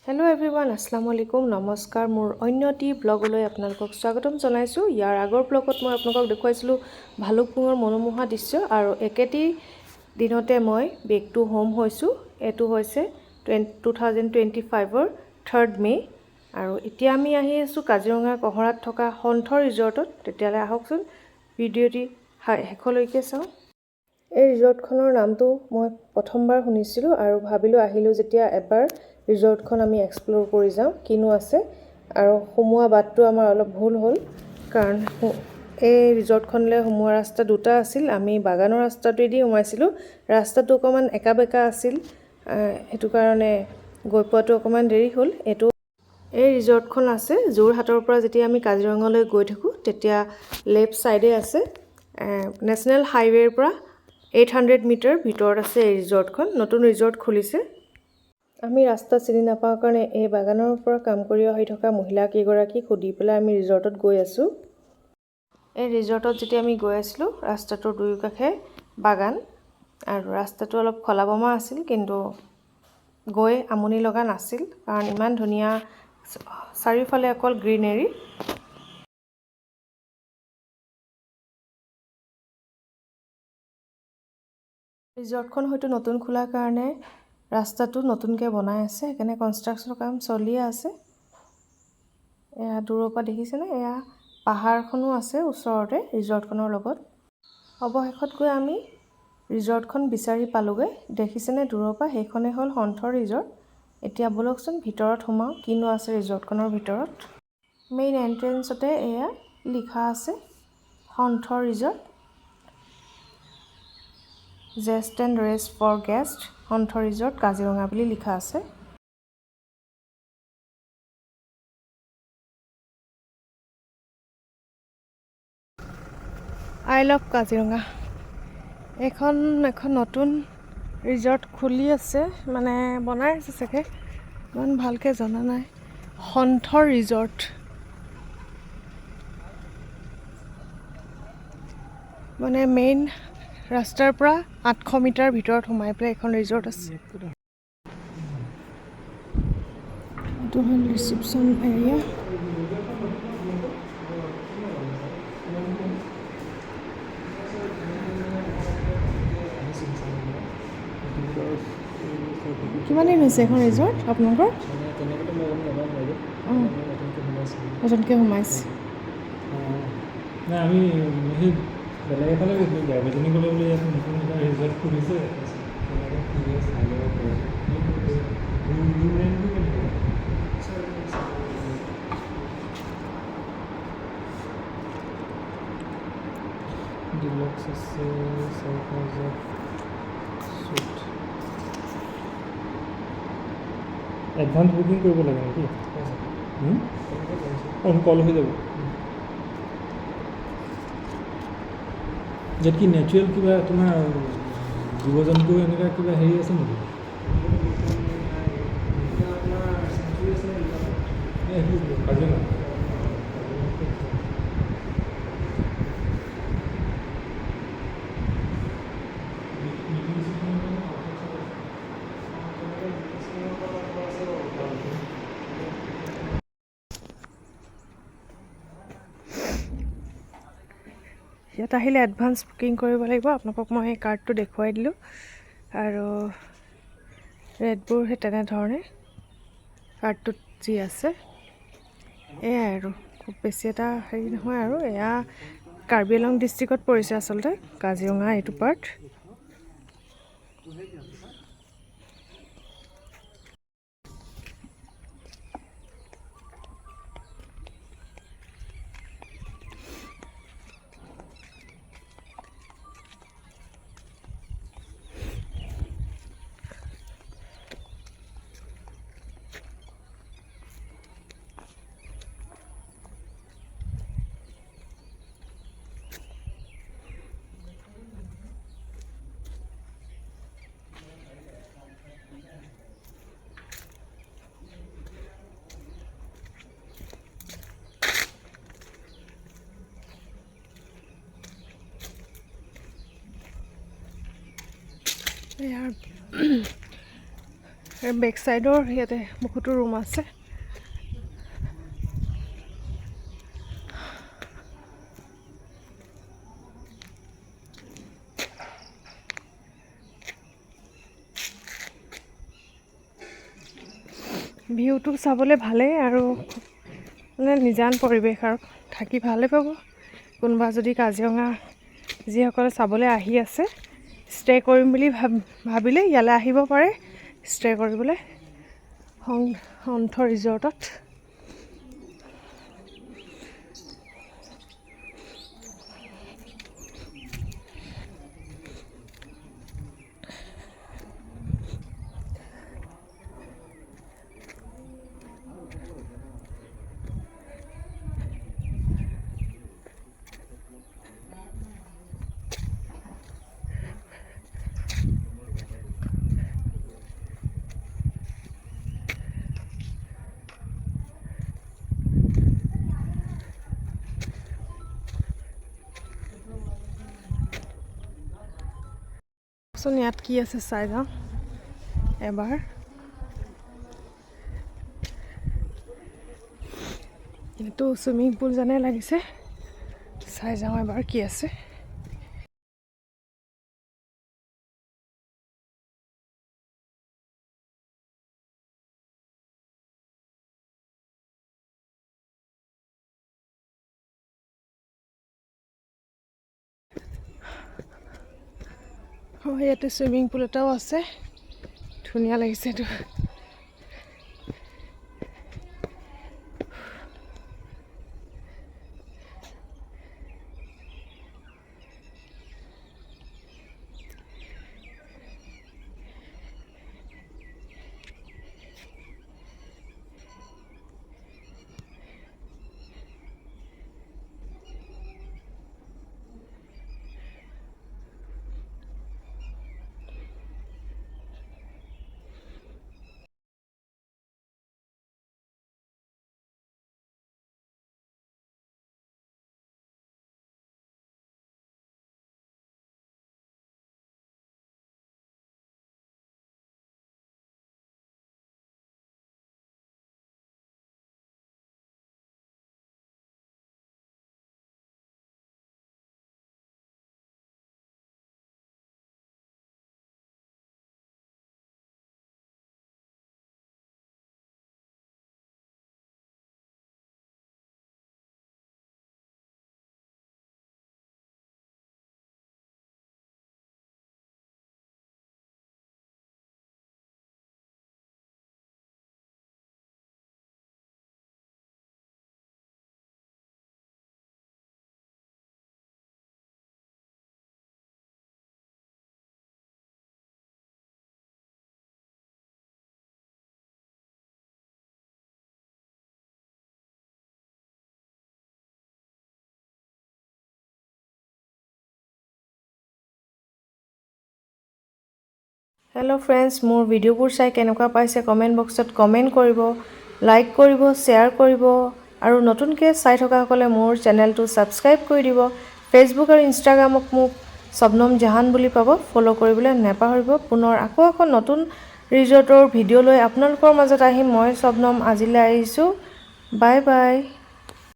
Hello' everyone, আসসালামু আলাইকুম, নমস্কাৰ। মোৰ অন্যটি ব্লগলৈ আপোনালোকক স্বাগতম জনাইছোঁ। ইয়াৰ আগৰ ব্লগত মই আপোনালোকক দেখুৱাইছিলোঁ ভালুকপুঙৰ মনোমোহা দৃশ্য, আৰু একেটি দিনতে মই বেক টু হোম হৈছোঁ। এইটো হৈছে 2025ৰ 3rd মে', আৰু এতিয়া আমি আহি আছোঁ কাজিৰঙা কহৰাত থকা সন্থ ৰিজৰ্টত। তেতিয়াহ'লে আহকচোন ভিডিঅ'টি শেষলৈকে চাওঁ। এই ৰিজৰ্টখনৰ নামটো মই প্ৰথমবাৰ শুনিছিলোঁ আৰু ভাবিলোঁ আহিলোঁ যেতিয়া এবাৰ ৰিজৰ্টখন আমি এক্সপ্ল'ৰ কৰি যাওঁ, কিনো আছে। আৰু সোমোৱা বাটটো আমাৰ অলপ ভুল হ'ল, কাৰণ এই ৰিজৰ্টখনলৈ সোমোৱা ৰাস্তা দুটা আছিল। আমি বাগানৰ ৰাস্তাটোৱেদি সোমাইছিলোঁ। ৰাস্তাটো অকণমান একা বেকা আছিল, সেইটো কাৰণে গৈ পোৱাটো অকণমান দেৰি হ'ল। এই ৰিজৰ্টখন আছে যোৰহাটৰ পৰা যেতিয়া আমি কাজিৰঙালৈ গৈ থাকোঁ তেতিয়া লেফ্ট ছাইডে আছে। নেশ্যনেল হাইৱেৰ পৰা 800 মিটাৰ ভিতৰত আছে এই ৰিজৰ্টখন। নতুন ৰিজৰ্ট খুলিছে। আমি ৰাস্তা চিনি নাপাওঁ কাৰণে এই বাগানৰ পৰা কাম কৰি আহি থকা মহিলা কেইগৰাকীক সুধি পেলাই আমি ৰিজৰ্টত গৈ আছোঁ। এই ৰিজৰ্টত যেতিয়া আমি গৈ আছিলোঁ, ৰাস্তাটোৰ দুয়োকাষে বাগান, আৰু ৰাস্তাটো অলপ খলা বমা আছিল, কিন্তু গৈ আমনি লগা নাছিল, কাৰণ ইমান ধুনীয়া চাৰিওফালে অকল গ্ৰীনেৰী। ৰিজৰ্টখন হয়তো নতুন খোলাৰ কাৰণে ৰাস্তাটো নতুনকৈ বনাই আছে, সেইকাৰণে কনষ্ট্ৰাকশ্যনৰ কাম চলিয়ে আছে। এয়া দূৰৰ পৰা দেখিছেনে, এয়া পাহাৰখনো আছে ওচৰতে ৰিজৰ্টখনৰ লগত। অৱশেষত গৈ আমি ৰিজৰ্টখন বিচাৰি পালোঁগৈ। দেখিছেনে দূৰৰ পৰা, সেইখনেই হ'ল সন্থ ৰিজৰ্ট। এতিয়া ব'লকচোন ভিতৰত সোমাওঁ, কিনো আছে ৰিজৰ্টখনৰ ভিতৰত। মেইন এণ্ট্ৰেঞ্চতে এয়া লিখা আছে সন্থ resort, zest and rest for guest, সন্থ ৰিজৰ্ট কাজিৰঙা বুলি লিখা আছে। I love Kaziranga. এখন নতুন ৰিজৰ্ট খুলি আছে, মানে বনাই আছে চাগে, ইমান ভালকৈ জনা নাই। সন্থ ৰিজৰ্ট, মানে মেইন ৰাস্তাৰ পৰা 800 মিটাৰ ভিতৰত সোমাই পেলাই এখন ৰিজৰ্ট আছে। এইটো হ'ল ৰিচিপশ্যন এৰিয়া। কিমান দিন হৈছে এখন ৰিজৰ্ট আপোনালোকৰ? নতুনকৈ সোমাইছে। আমি সেই বেলেগ এফালে গৈছিলোঁ, ড্ৰাইভাৰজনী ক'লে বোলে ইয়াত নতুন এটা ৰিজৰ্ট খুলিছে। ডিলক্স আছে 4000 চুইট। এডভান্স বুকিং কৰিব লাগে নেকি? কল হৈ যাব। ইয়াত কি নেচাৰেল কিবা তোমাৰ জীৱ জন্তু এনেকুৱা কিবা হেৰি আছে নেকি? কাজিৰঙা ইয়াত আহিলে এডভান্স বুকিং কৰিব লাগিব। আপোনালোকক মই সেই কাৰ্ডটো দেখুৱাই দিলোঁ, আৰু ৰেটবোৰ সেই তেনেধৰণে কাৰ্ডটোত যি আছে। এয়াই আৰু খুব বেছি এটা হেৰি নহয়। আৰু এয়া কাৰ্বি আংলং ডিষ্ট্ৰিক্টত পৰিছে আচলতে, কাজিৰঙা এইটো পাৰ্ট। ইয়াৰ বেক চাইডৰ ইয়াতে বহুতো ৰুম আছে। ভিউটো চাবলৈ ভালেই আৰু মানে নিজান পৰিৱেশ আৰু থাকি ভালেই পাব। কোনোবা যদি কাজিৰঙা যিসকলে চাবলৈ আহি আছে ষ্টে কৰিম বুলি ভাবিলে ইয়ালৈ আহিব পাৰে ষ্টে কৰিবলৈ সন্থ ৰিজৰ্টত। ইয়াত কি আছে চাই যাওঁ এবাৰ। এইটো চুইমিং পুল যেনে লাগিছে, চাই যাওঁ এবাৰ কি আছে। ইয়াতে চুইমিং পুল এটাও আছে, ধুনীয়া লাগিছে এইটো। হেল্ল' ফ্ৰেণ্ডছ, মোৰ ভিডিঅ'বোৰ চাই কেনেকুৱা পাইছে কমেণ্ট বক্সত কমেণ্ট কৰিব, লাইক কৰিব, শ্বেয়াৰ কৰিব আৰু নতুনকৈ চাই থকাসকলে মোৰ চেনেলটো ছাবস্ক্ৰাইব কৰি দিব। ফেচবুক আৰু ইনষ্টাগ্ৰামত মোক শবনম জাহান বুলি পাব, ফ'ল' কৰিবলৈ নাপাহৰিব। পুনৰ আকৌ এখন নতুন ৰিজৰ্টৰ ভিডিঅ' লৈ আপোনালোকৰ মাজত আহিম মই শবনম। আজিলৈ আহিছোঁ, বাই বাই।